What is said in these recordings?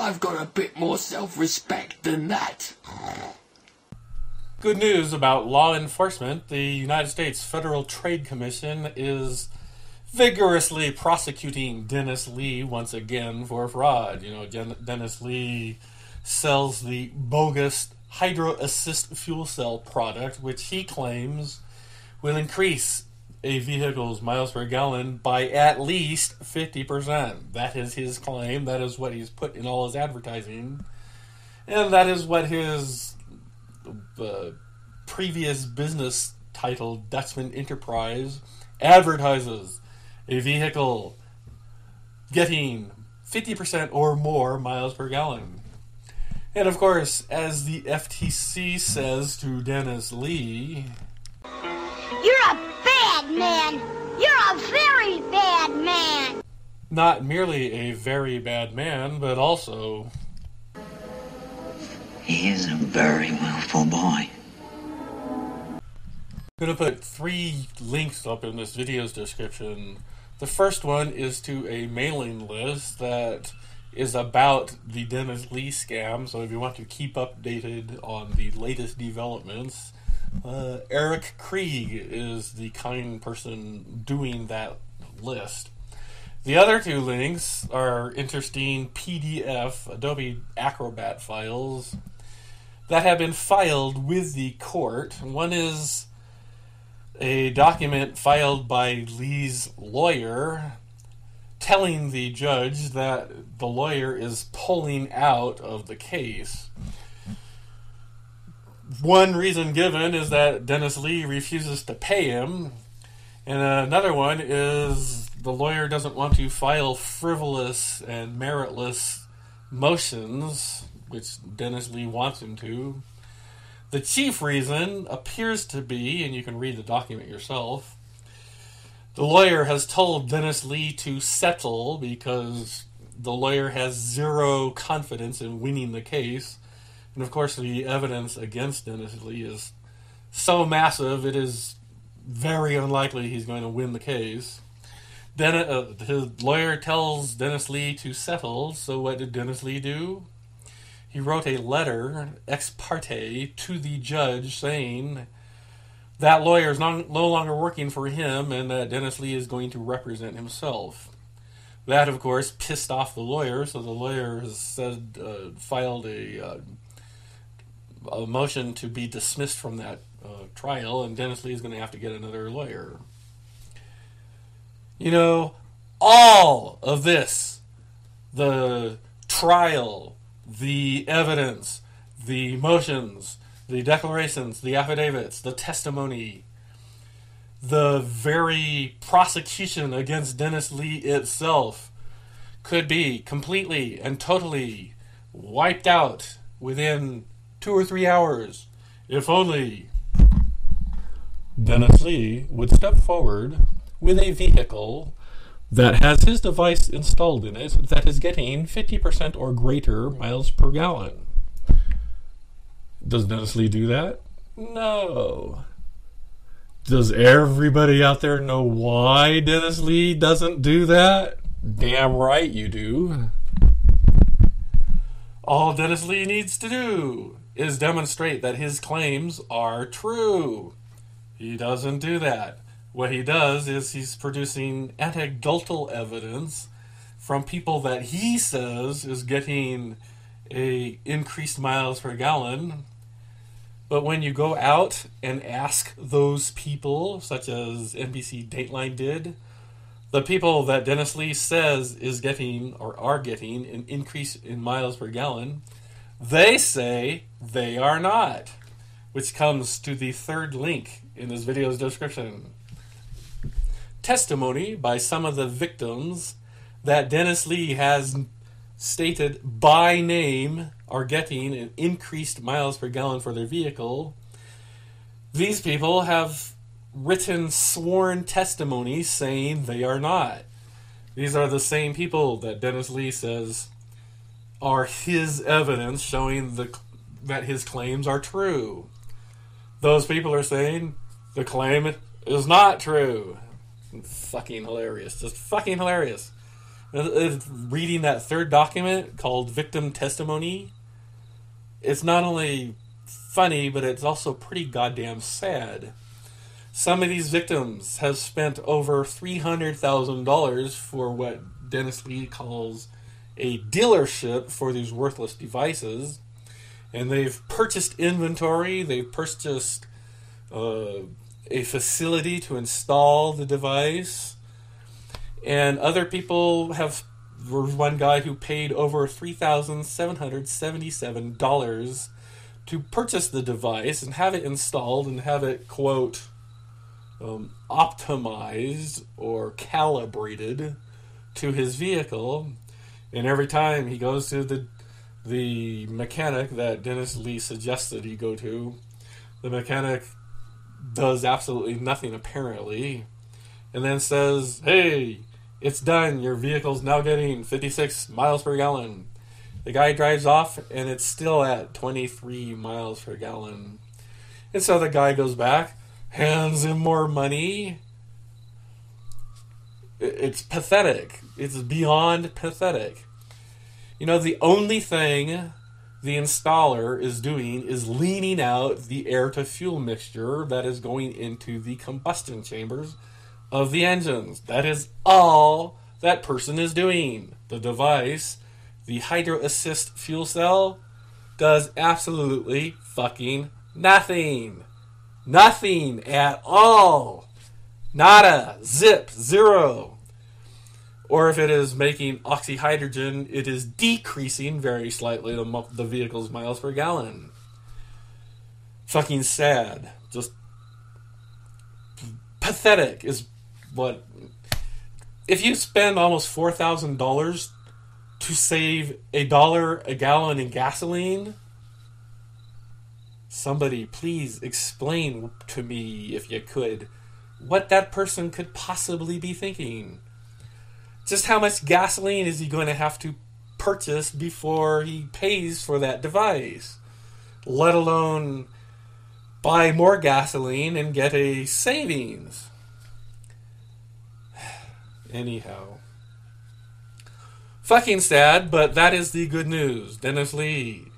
I've got a bit more self-respect than that. Good news about law enforcement. The United States Federal Trade Commission is vigorously prosecuting Dennis Lee once again for fraud. You know, Dennis Lee sells the bogus Hydro Assist fuel cell product, which he claims will increase a vehicle's miles per gallon by at least 50%. That is his claim. That is what he's put in all his advertising. And that is what his previous business title, Dutchman Enterprise, advertises. A vehicle getting 50% or more miles per gallon. And of course, as the FTC says to Dennis Lee, "You're a bad man! You're a very bad man!" Not merely a very bad man, but also, he is a very willful boy. I'm going to put 3 links up in this video's description. The first one is to a mailing list that is about the Dennis Lee scam, so if you want to keep updated on the latest developments, Eric Krieg is the kind person doing that list. The other 2 links are interesting PDF, Adobe Acrobat files, that have been filed with the court. One is a document filed by Lee's lawyer telling the judge that the lawyer is pulling out of the case. One reason given is that Dennis Lee refuses to pay him, and another one is the lawyer doesn't want to file frivolous and meritless motions, which Dennis Lee wants him to. The chief reason appears to be, and you can read the document yourself, the lawyer has told Dennis Lee to settle because the lawyer has zero confidence in winning the case. And of course, the evidence against Dennis Lee is so massive, it is very unlikely he's going to win the case. Then his lawyer tells Dennis Lee to settle, so what did Dennis Lee do? He wrote a letter, ex parte, to the judge saying that lawyer is no longer working for him and that Dennis Lee is going to represent himself. That, of course, pissed off the lawyer, so the lawyer has said, filed a motion to be dismissed from that trial, and Dennis Lee is going to have to get another lawyer. You know, all of this, the trial, the evidence, the motions, the declarations, the affidavits, the testimony, the very prosecution against Dennis Lee itself could be completely and totally wiped out within 2 or 3 hours if only Dennis Lee would step forward with a vehicle that has his device installed in it that is getting 50% or greater miles per gallon. Does Dennis Lee do that? No. Does everybody out there know why Dennis Lee doesn't do that? Damn right you do. All Dennis Lee needs to do is demonstrate that his claims are true. He doesn't do that. What he does is he's producing anecdotal evidence from people that he says is getting a increased miles per gallon. But when you go out and ask those people, such as NBC Dateline did, the people that Dennis Lee says is getting or are getting an increase in miles per gallon, they say they are not, which comes to the 3rd link in this video's description. Testimony by some of the victims that Dennis Lee has stated by name are getting an increased miles per gallon for their vehicle. These people have written sworn testimony saying they are not. These are the same people that Dennis Lee says are his evidence showing that his claims are true. Those people are saying the claim is not true. Fucking hilarious. Just fucking hilarious. Reading that third document called Victim Testimony, it's not only funny, but it's also pretty goddamn sad. Some of these victims have spent over $300,000 for what Dennis Lee calls a dealership for these worthless devices. And they've purchased inventory, they've purchased a facility to install the device. And other people have, there was one guy who paid over $3,777 to purchase the device and have it installed and have it, quote, optimized or calibrated to his vehicle. And every time he goes to the mechanic that Dennis Lee suggested he go to, the mechanic does absolutely nothing apparently, and then says, "Hey, it's done. Your vehicle's now getting 56 miles per gallon." The guy drives off and it's still at 23 miles per gallon. And so the guy goes back, hands him more money. It's pathetic. It's beyond pathetic. You know, the only thing the installer is doing is leaning out the air-to-fuel mixture that is going into the combustion chambers of the engines. That is all that person is doing. The device, the hydro assist fuel cell, does absolutely fucking nothing. Nothing at all. Nada. Zip. Zero. Or if it is making oxyhydrogen, it is decreasing very slightly the vehicle's miles per gallon. Fucking sad. Just pathetic is what... If you spend almost $4,000 to save $1 a gallon in gasoline, somebody please explain to me, if you could, what that person could possibly be thinking. Just how much gasoline is he going to have to purchase before he pays for that device? Let alone buy more gasoline and get a savings. Anyhow. Fucking sad, but that is the good news. Dennis Lee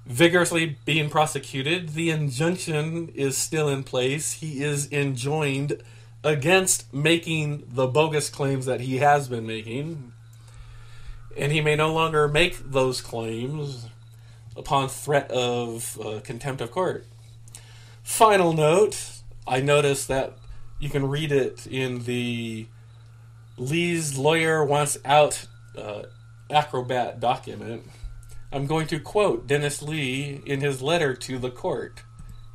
vigorously being prosecuted. The injunction is still in place. He is enjoined against making the bogus claims that he has been making. And he may no longer make those claims upon threat of contempt of court. Final note, I noticed that you can read it in the Lee's Lawyer Wants Out Acrobat document. I'm going to quote Dennis Lee in his letter to the court,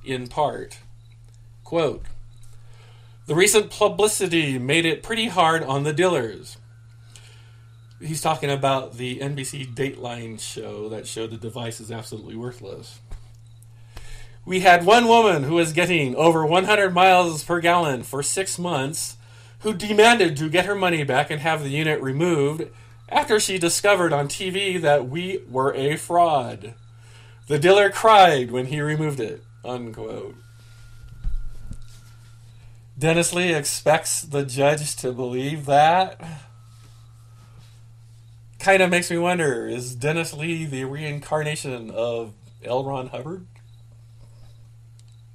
in part. Quote, "The recent publicity made it pretty hard on the dealers." He's talking about the NBC Dateline show that showed the device is absolutely worthless. "We had one woman who was getting over 100 miles per gallon for 6 months who demanded to get her money back and have the unit removed after she discovered on TV that we were a fraud. The dealer cried when he removed it." Unquote. Dennis Lee expects the judge to believe that. Kind of makes me wonder, is Dennis Lee the reincarnation of L. Ron Hubbard?